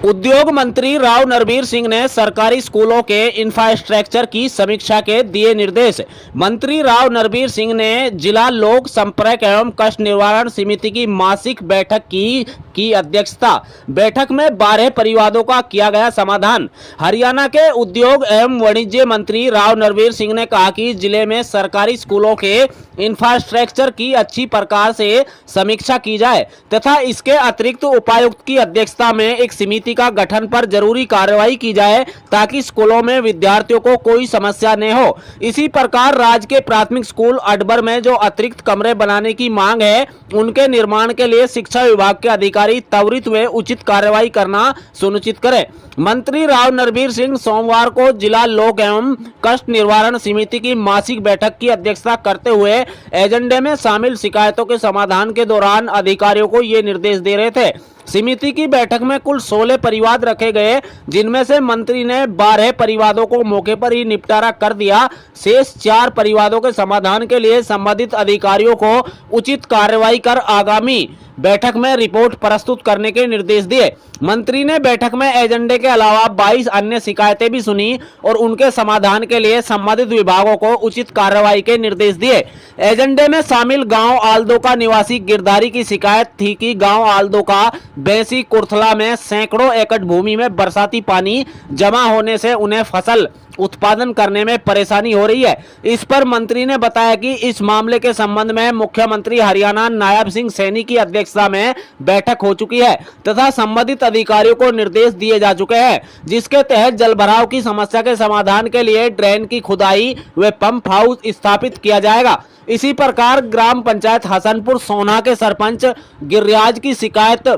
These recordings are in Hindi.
उद्योग मंत्री राव नरवीर सिंह ने सरकारी स्कूलों के इंफ्रास्ट्रक्चर की समीक्षा के दिए निर्देश। मंत्री राव नरवीर सिंह ने जिला लोक संपर्क एवं कष्ट निवारण समिति की मासिक बैठक की अध्यक्षता। बैठक में 12 परिवादों का किया गया समाधान। हरियाणा के उद्योग एवं वाणिज्य मंत्री राव नरवीर सिंह ने कहा कि जिले में सरकारी स्कूलों के इंफ्रास्ट्रक्चर की अच्छी प्रकार से समीक्षा की जाए तथा इसके अतिरिक्त उपायुक्त की अध्यक्षता में एक समिति का गठन पर जरूरी कार्रवाई की जाए ताकि स्कूलों में विद्यार्थियों को कोई समस्या न हो। इसी प्रकार राज्य के प्राथमिक स्कूल अडबर में जो अतिरिक्त कमरे बनाने की मांग है उनके निर्माण के लिए शिक्षा विभाग के अधिकारी त्वरित व उचित कार्रवाई करना सुनिश्चित करें। मंत्री राव नरवीर सिंह सोमवार को जिला लोक एवं कष्ट निवारण समिति की मासिक बैठक की अध्यक्षता करते हुए एजेंडे में शामिल शिकायतों के समाधान के दौरान अधिकारियों को ये निर्देश दे रहे थे। समिति की बैठक में कुल 16 परिवाद रखे गए, जिनमें से मंत्री ने 12 परिवादों को मौके पर ही निपटारा कर दिया। शेष 4 परिवादों के समाधान के लिए संबंधित अधिकारियों को उचित कार्रवाई कर आगामी बैठक में रिपोर्ट प्रस्तुत करने के निर्देश दिए। मंत्री ने बैठक में एजेंडे के अलावा 22 अन्य शिकायतें भी सुनी और उनके समाधान के लिए संबंधित विभागों को उचित कार्रवाई के निर्देश दिए। एजेंडे में शामिल गांव आलदोका निवासी गिरधारी की शिकायत थी कि गांव आलदोका बेसी कुर्थला में सैकड़ों एकड़ भूमि में बरसाती पानी जमा होने से उन्हें फसल उत्पादन करने में परेशानी हो रही है। इस पर मंत्री ने बताया कि इस मामले के संबंध में मुख्यमंत्री हरियाणा नायब सिंह सैनी की अध्यक्षता में बैठक हो चुकी है तथा संबंधित अधिकारियों को निर्देश दिए जा चुके हैं, जिसके तहत जलभराव की समस्या के समाधान के लिए ड्रेन की खुदाई व पंप हाउस स्थापित किया जाएगा। इसी प्रकार ग्राम पंचायत हसनपुर सोना के सरपंच गिरिराज की शिकायत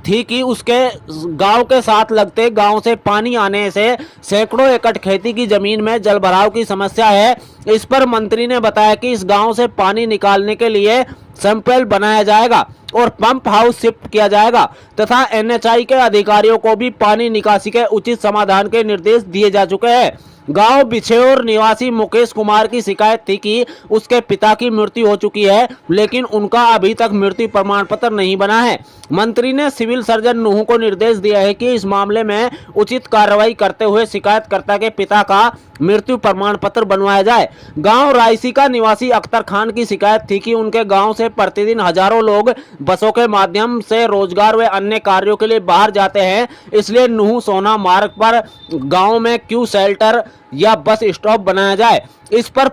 थी कि उसके गांव के साथ लगते गांव से पानी आने से सैकड़ों एकड़ खेती की जमीन में जलभराव की समस्या है। इस पर मंत्री ने बताया कि इस गांव से पानी निकालने के लिए सैंपल बनाया जाएगा और पंप हाउस शिफ्ट किया जाएगा तथा एनएचआई के अधिकारियों को भी पानी निकासी के उचित समाधान के निर्देश दिए जा चुके हैं। गांव बिछेौर निवासी मुकेश कुमार की शिकायत थी कि उसके पिता की मृत्यु हो चुकी है, लेकिन उनका अभी तक मृत्यु प्रमाण पत्र नहीं बना है। मंत्री ने सिविल सर्जन नूह को निर्देश दिया है कि इस मामले में उचित कार्रवाई करते हुए शिकायतकर्ता के पिता का मृत्यु प्रमाण पत्र बनवाया जाए। गांव रायसी का निवासी अख्तर खान की शिकायत थी कि उनके गांव से प्रतिदिन हजारों लोग बसों के माध्यम से रोजगार व अन्य कार्यों के लिए बाहर जाते हैं, इसलिए नूह सोना मार्ग पर गांव में क्यू शेल्टर या बस स्टॉप बनाया जाए। इस पर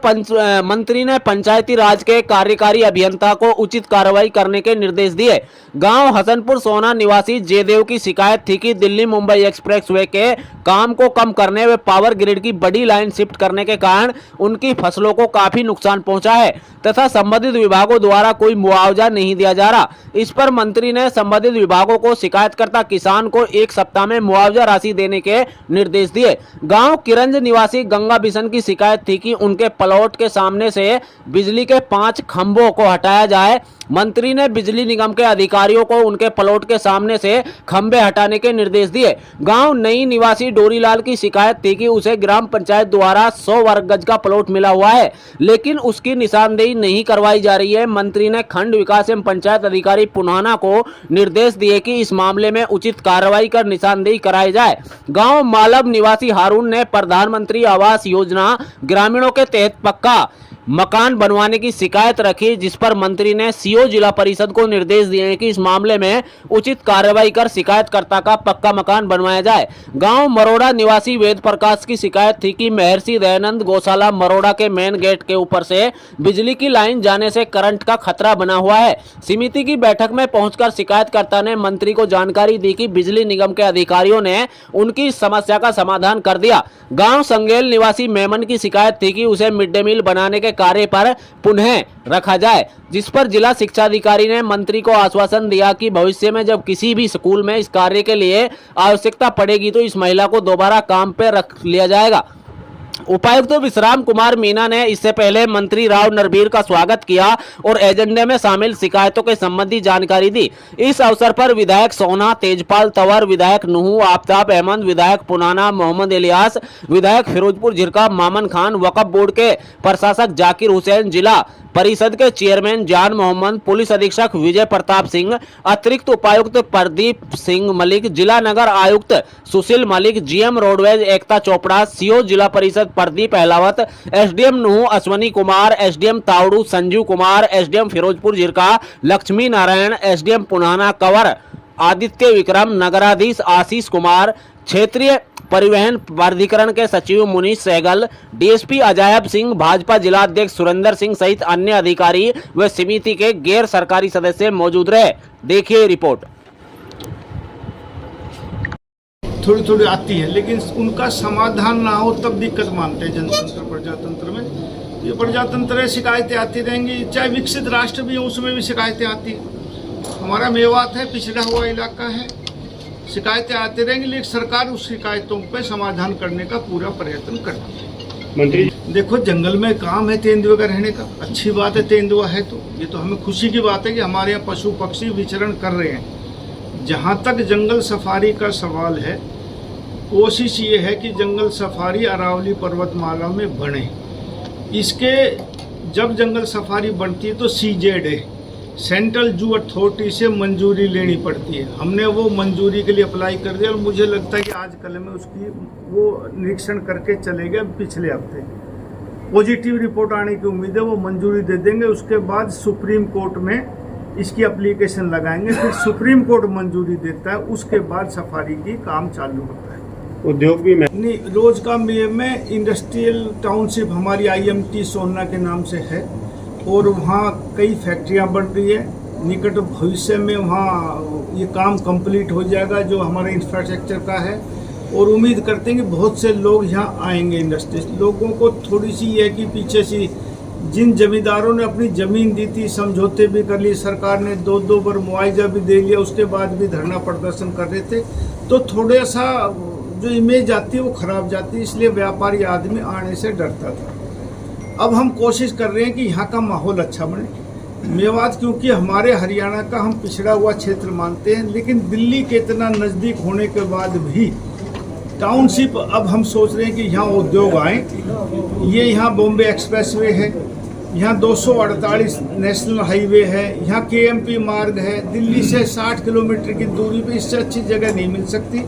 मंत्री ने पंचायती राज के कार्यकारी अभियंता को उचित कार्रवाई करने के निर्देश दिए। गांव हसनपुर सोना निवासी जयदेव की शिकायत थी कि दिल्ली मुंबई एक्सप्रेसवे के काम को कम करने व पावर ग्रिड की बड़ी लाइन शिफ्ट करने के कारण उनकी फसलों को काफी नुकसान पहुंचा है तथा संबंधित विभागों द्वारा कोई मुआवजा नहीं दिया जा रहा। इस पर मंत्री ने संबंधित विभागों को शिकायतकर्ता किसान को 1 सप्ताह में मुआवजा राशि देने के निर्देश दिए। गांव किरंज निवासी गंगा बिशन की शिकायत थी कि उनके प्लॉट के सामने से बिजली के 5 खंभों को हटाया जाए। मंत्री ने बिजली निगम के अधिकारियों को उनके प्लॉट के सामने से खंभे हटाने के निर्देश दिए। गांव नई निवासी डोरीलाल की शिकायत थी कि उसे ग्राम पंचायत द्वारा 100 वर्ग गज का प्लॉट मिला हुआ है, लेकिन उसकी निशानदेही नहीं करवाई जा रही है। मंत्री ने खंड विकास एवं पंचायत अधिकारी पुनाना को निर्देश दिए कि इस मामले में उचित कार्रवाई कर निशानदेही कराई जाए। गांव मालब निवासी हारून ने प्रधानमंत्री आवास योजना ग्रामीणों के तहत पक्का मकान बनवाने की शिकायत रखी, जिस पर मंत्री ने सीओ जिला परिषद को निर्देश दिए कि इस मामले में उचित कार्रवाई कर शिकायतकर्ता का पक्का मकान बनवाया जाए। गांव मरोड़ा निवासी वेद प्रकाश की शिकायत थी कि महर्षि दयानंद गौशाला मरोड़ा के मेन गेट के ऊपर से बिजली की लाइन जाने से करंट का खतरा बना हुआ है। समिति की बैठक में पहुंचकर शिकायतकर्ता ने मंत्री को जानकारी दी कि बिजली निगम के अधिकारियों ने उनकी समस्या का समाधान कर दिया। गांव संगेल निवासी मेमन की शिकायत थी कि उसे मिड डे मील बनाने के कार्य पर पुनः रखा जाए, जिस पर जिला शिक्षा अधिकारी ने मंत्री को आश्वासन दिया कि भविष्य में जब किसी भी स्कूल में इस कार्य के लिए आवश्यकता पड़ेगी तो इस महिला को दोबारा काम पर रख लिया जाएगा। उपायुक्त विश्राम कुमार मीना ने इससे पहले मंत्री राव नरवीर का स्वागत किया और एजेंडे में शामिल शिकायतों के संबंधी जानकारी दी। इस अवसर पर विधायक सोना, तेजपाल तंवर, विधायक नूह, आफ्ताब अहमद, विधायक पुनाना, मोहम्मद इलियास, विधायक फिरोजपुर झिरका मामन खान, वक्फ बोर्ड के प्रशासक जाकिर हुसैन, जिला परिषद के चेयरमैन जान मोहम्मद, पुलिस अधीक्षक विजय प्रताप सिंह, अतिरिक्त उपायुक्त प्रदीप सिंह मलिक, जिला नगर आयुक्त Sushil Malik, GM roadways Ekta Chopra, CO जिला परिषद Pradeep Ahlawat, SDM Nuh Ashwani Kumar, SDM Tauru Sanjeev Kumar, SDM Ferozepur Jhirka Laxmi Narayan, SDM Punhana Kanwar Aditya Vikram, नगराधीश आशीष कुमार, क्षेत्रीय परिवहन प्राधिकरण के सचिव मुनीश सहगल, डीएसपी अजायब सिंह, भाजपा जिला अध्यक्ष सुरेंद्र सिंह सहित अन्य अधिकारी व समिति के गैर सरकारी सदस्य मौजूद रहे। देखिए रिपोर्ट। थोड़ी थोड़ी आती है, लेकिन उनका समाधान ना हो तब दिक्कत मानते हैं जनतंत्र प्रजातंत्र में। ये प्रजातंत्र है, शिकायतें आती रहेंगी, चाहे विकसित राष्ट्र भी हो उसमें भी शिकायतें आती हैं। हमारा मेवात है, पिछड़ा हुआ इलाका है, शिकायतें आती रहेंगी, लेकिन सरकार उस शिकायतों पे समाधान करने का पूरा प्रयत्न करती है। मंत्री देखो, जंगल में काम है तेंदुए का रहने का, अच्छी बात है, तेंदुआ है तो ये तो हमें खुशी की बात है कि हमारे यहाँ पशु पक्षी विचरण कर रहे हैं। जहाँ तक जंगल सफारी का सवाल है, कोशिश ये है कि जंगल सफारी अरावली पर्वतमाला में बने। इसके जब जंगल सफारी बनती है तो CZA सेंट्रल जू अथॉरिटी से मंजूरी लेनी पड़ती है। हमने वो मंजूरी के लिए अप्लाई कर दिया और मुझे लगता है कि आज कल में उसकी वो निरीक्षण करके चले गए। पिछले हफ्ते पॉजिटिव रिपोर्ट आने की उम्मीद है, वो मंजूरी दे देंगे। उसके बाद सुप्रीम कोर्ट में इसकी एप्लीकेशन लगाएंगे, फिर सुप्रीम कोर्ट मंजूरी देता है, उसके बाद सफारी की काम चालू होता है। उद्योग भी नहीं, रोज का में इंडस्ट्रियल टाउनशिप हमारी IMT सोना के नाम से है और वहाँ कई फैक्ट्रियाँ बन रही है। निकट भविष्य में वहाँ ये काम कंप्लीट हो जाएगा जो हमारे इंफ्रास्ट्रक्चर का है, और उम्मीद करते हैं कि बहुत से लोग यहाँ आएंगे। इंडस्ट्री लोगों को थोड़ी सी ये है कि पीछे सी जिन जमींदारों ने अपनी ज़मीन दी थी, समझौते भी कर लिए, सरकार ने 2-2 बार मुआवजा भी दे लिया, उसके बाद भी धरना प्रदर्शन कर रहे थे, तो थोड़ा सा जो इमेज आती है वो खराब जाती है, इसलिए व्यापारी आदमी आने से डरता था। अब हम कोशिश कर रहे हैं कि यहाँ का माहौल अच्छा बने। मेवात क्योंकि हमारे हरियाणा का हम पिछड़ा हुआ क्षेत्र मानते हैं, लेकिन दिल्ली के इतना नज़दीक होने के बाद भी टाउनशिप अब हम सोच रहे हैं कि यहाँ उद्योग आए। ये यहाँ बॉम्बे एक्सप्रेसवे है, यहाँ 248 नेशनल हाईवे है, यहाँ KMP मार्ग है, दिल्ली से 60 किलोमीटर की दूरी पे इससे अच्छी जगह नहीं मिल सकती।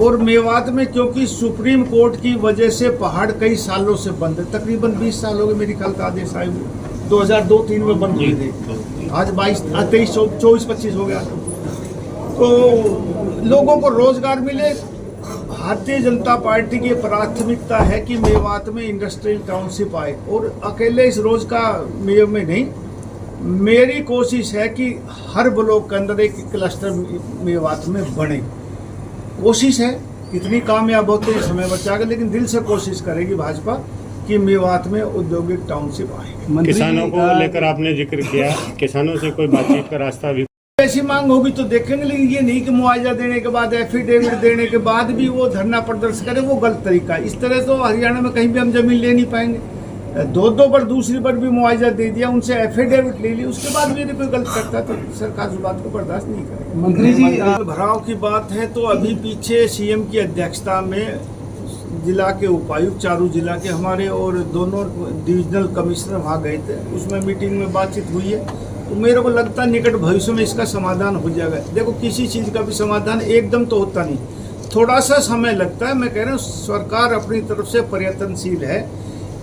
और मेवात में क्योंकि सुप्रीम कोर्ट की वजह से पहाड़ कई सालों से बंद है, तकरीबन 20 साल हो गए मेरी ख्याल का आदेश आए हुए, 2002-03 में बंद हुए थे, आज 23-24-25 हो गया। तो लोगों को रोजगार मिले। भारतीय जनता पार्टी की प्राथमिकता है कि मेवात में इंडस्ट्रियल टाउनशिप आए, और अकेले इस रोज का मेयर में नहीं, मेरी कोशिश है कि हर ब्लॉक के अंदर एक क्लस्टर मेवात में बने। कोशिश है, कितनी कामयाब होते हैं समय बचाकर, लेकिन दिल से कोशिश करेगी भाजपा कि मेवात में औद्योगिक टाउनशिप आए। किसानों को लेकर आपने जिक्र किया, किसानों से कोई बातचीत का रास्ता भी ऐसी मांग होगी तो देखेंगे, लेकिन ये नहीं कि मुआवजा देने के बाद, एफिडेविट देने के बाद भी वो धरना प्रदर्शन करे, वो गलत तरीका है। इस तरह तो हरियाणा में कहीं भी हम जमीन ले नहीं पाएंगे। 2-2 बार, दूसरी बार भी मुआवजा दे दिया, उनसे एफिडेविट ले ली, उसके बाद भी कोई गलत करता तो सरकार उस बात को बर्दाश्त नहीं करेगी। मंत्री जी, भराव की बात है तो अभी पीछे CM की अध्यक्षता में जिला के उपायुक्त, चारों जिला के हमारे, और दोनों डिविजनल कमिश्नर वहाँ गए थे, उसमें मीटिंग में बातचीत हुई है। तो मेरे को लगता है निकट भविष्य में इसका समाधान हो जाएगा। देखो, किसी चीज़ का भी समाधान एकदम तो होता नहीं, थोड़ा सा समय लगता है। मैं कह रहा हूँ सरकार अपनी तरफ से प्रयत्नशील है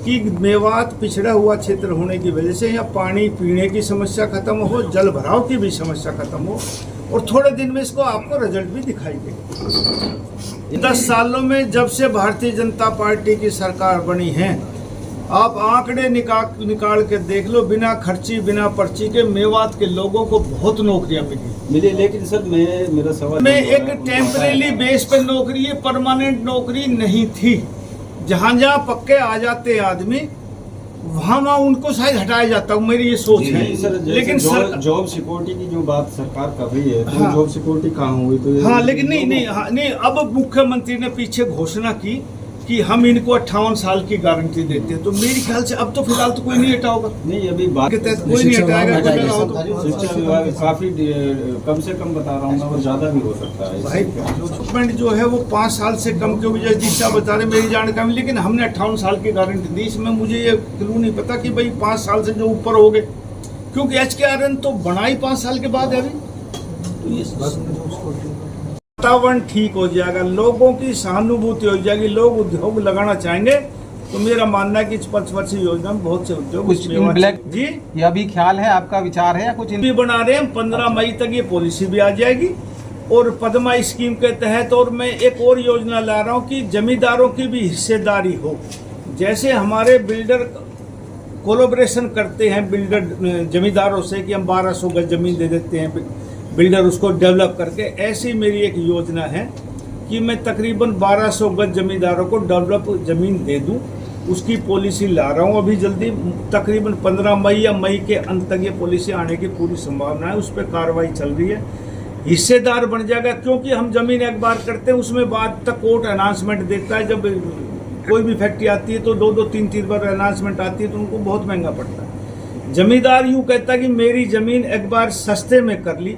कि मेवात पिछड़ा हुआ क्षेत्र होने की वजह से यहाँ पानी पीने की समस्या खत्म हो, जल भराव की भी समस्या खत्म हो, और थोड़े दिन में इसको आपको रिजल्ट भी दिखाई देगा। 10 सालों में जब से भारतीय जनता पार्टी की सरकार बनी है, आप आंकड़े निकाल के देख लो, बिना खर्ची बिना पर्ची के मेवात के लोगों को बहुत नौकरियां मिली। लेकिन सर मेरा सवाल में एक टेम्परेरी बेस पे नौकरी है, परमानेंट नौकरी नहीं थी। जहाँ जहाँ पक्के आ जाते आदमी, वहाँ उनको शायद हटाया जाता हूँ, मेरी ये सोच है। लेकिन जॉब सिक्योरिटी की जो बात सरकार कर रही है, तो जॉब सिक्योरिटी कहाँ हुई? तो हाँ, लेकिन नहीं, अब मुख्यमंत्री ने पीछे घोषणा की कि हम इनको 58 साल की गारंटी देते हैं, तो मेरे ख्याल से अब तो फिलहाल तो कोई नहीं हटा होगा, नहीं अभी बात के तहत कोई नहीं हटाएगा। शिक्षा विभाग काफी कम से कम बता रहा हूँ और ज्यादा भी हो सकता है भाई डेवलपमेंट जो है वो 5 साल से कम की वजह दिशा बता रहे मेरी जानकारी में, लेकिन हमने 58 साल की गारंटी दी। इसमें मुझे ये क्लू नहीं पता कि भाई 5 साल से जो ऊपर हो गए, क्योंकि HKRN तो बना ही 5 साल के बाद है अभी, तो ये वातावरण ठीक हो जाएगा, लोगों की सहानुभूति हो जाएगी, लोग उद्योग लगाना चाहेंगे। तो मेरा मानना है कि इस 5 वर्षीय योजना में बहुत से उद्योग कुछ इन ब्लैक जी ये अभी ख्याल है, आपका विचार है या कुछ भी बना रहे हैं। 15 मई तक ये पॉलिसी भी आ जाएगी और पद्मा स्कीम के तहत, और मैं एक और योजना ला रहा हूँ कि जमींदारों की भी हिस्सेदारी हो। जैसे हमारे बिल्डर कोलैबोरेशन करते हैं बिल्डर जमींदारों से कि हम 1200 गज जमीन दे देते हैं, बिल्डर उसको डेवलप करके, ऐसी मेरी एक योजना है कि मैं तकरीबन 1200 गज जमींदारों को डेवलप जमीन दे दूं। उसकी पॉलिसी ला रहा हूं अभी जल्दी, तकरीबन 15 मई या मई के अंत तक ये पॉलिसी आने की पूरी संभावना है, उस पर कार्रवाई चल रही है। हिस्सेदार बन जाएगा, क्योंकि हम जमीन एक बार करते हैं उसमें बाद तक कोर्ट अनाउंसमेंट देता है। जब कोई भी फैक्ट्री आती है तो 2-2, 3-3 बार अनाउंसमेंट आती है, तो उनको बहुत महंगा पड़ता है। जमींदार यूँ कहता है कि मेरी जमीन एक बार सस्ते में कर ली,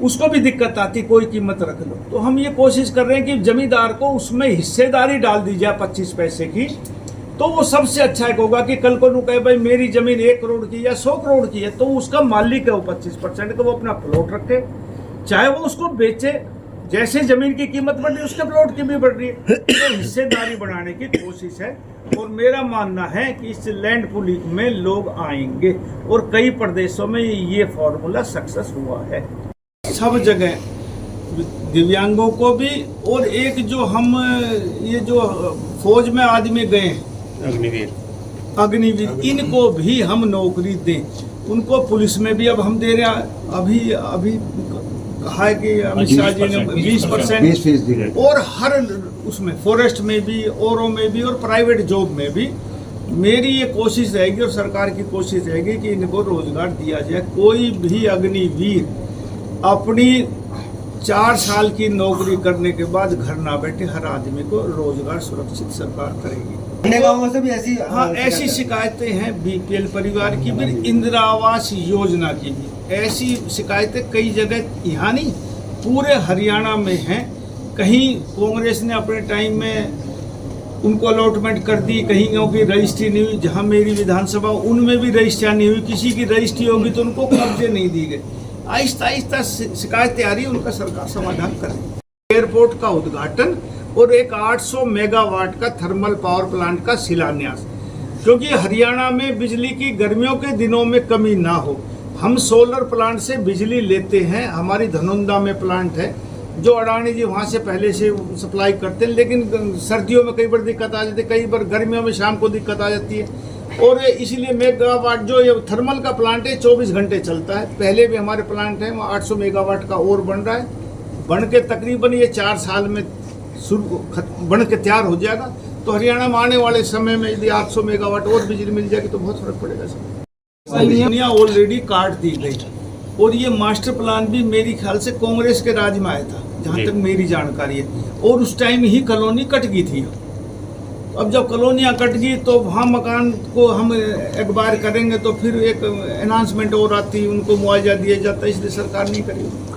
उसको भी दिक्कत आती, कोई कीमत रख लो। तो हम ये कोशिश कर रहे हैं कि जमींदार को उसमें हिस्सेदारी डाल दी जाए 25 पैसे की, तो वो सबसे अच्छा एक होगा कि कल को नु कहे भाई मेरी जमीन 1 करोड़ की या 100 करोड़ की है, तो उसका मालिक है वो 25% का, वो अपना प्लॉट रखे, चाहे वो उसको बेचे। जैसे जमीन की कीमत बढ़ रही है उसके प्लॉट की भी बढ़ रही है, तो हिस्सेदारी बढ़ाने की कोशिश है। और मेरा मानना है कि इस लैंड पूलिंग में लोग आएंगे, और कई प्रदेशों में ये फॉर्मूला सक्सेस हुआ है। सब जगह दिव्यांगों को भी, और एक जो हम ये जो फौज में आदमी गए अग्निवीर, इनको भी हम नौकरी दें, उनको पुलिस में भी अब हम दे रहे हैं। अभी कहा है कि अमित शाह जी ने 20%, और हर उसमें फॉरेस्ट में भी, औरों में भी, और प्राइवेट जॉब में भी मेरी ये कोशिश रहेगी और सरकार की कोशिश रहेगी कि इनको रोजगार दिया जाए। कोई भी अग्निवीर अपनी 4 साल की नौकरी करने के बाद घर ना बैठे, हर आदमी को रोजगार सुरक्षित सरकार करेगी। अन्य गांवों से भी ऐसी ऐसी शिकायतें हैं BPL परिवार की भी, इंदिरा आवास योजना की भी ऐसी शिकायतें कई जगह, यहाँ नहीं पूरे हरियाणा में हैं। कहीं कांग्रेस ने अपने टाइम में उनको अलॉटमेंट कर दी, कहीं की रजिस्ट्री नहीं हुई। जहाँ मेरी विधानसभा उनमें भी रजिस्ट्री नहीं हुई, किसी की रजिस्ट्री होगी तो उनको कब्जे नहीं दी गई। आहिस्ता आहिस्ता शिकायतें आ रही है, उनका सरकार समाधान करे। एयरपोर्ट का उद्घाटन और एक 800 मेगावाट का थर्मल पावर प्लांट का शिलान्यास, क्योंकि हरियाणा में बिजली की गर्मियों के दिनों में कमी ना हो। हम सोलर प्लांट से बिजली लेते हैं, हमारी धनुंदा में प्लांट है जो अडानी जी वहाँ से पहले से सप्लाई करते हैं, लेकिन सर्दियों में कई बार दिक्कत आ जाती है, कई बार गर्मियों में शाम को दिक्कत आ जाती है। और इसलिए मेगावाट जो ये थर्मल का प्लांट है 24 घंटे चलता है। पहले भी हमारे प्लांट है, वहाँ 800 मेगावाट का और बन रहा है, बन के तकरीबन ये 4 साल में बन के तैयार हो जाएगा। तो हरियाणा में आने वाले समय में यदि 800 मेगावाट और बिजली मिल जाएगी तो बहुत फर्क पड़ेगा सर। ऑलरेडी काट दी गई, और ये मास्टर प्लान भी मेरी ख्याल से कांग्रेस के राज में आया था, जहाँ तक मेरी जानकारी है, और उस टाइम ही कॉलोनी कट गई थी। अब जब कॉलोनियाँ कट गई तो वहाँ मकान को हम एक बार करेंगे तो फिर एक अनाउंसमेंट और आती, उनको मुआवजा दिया जाता है, इसलिए सरकार नहीं करेगी।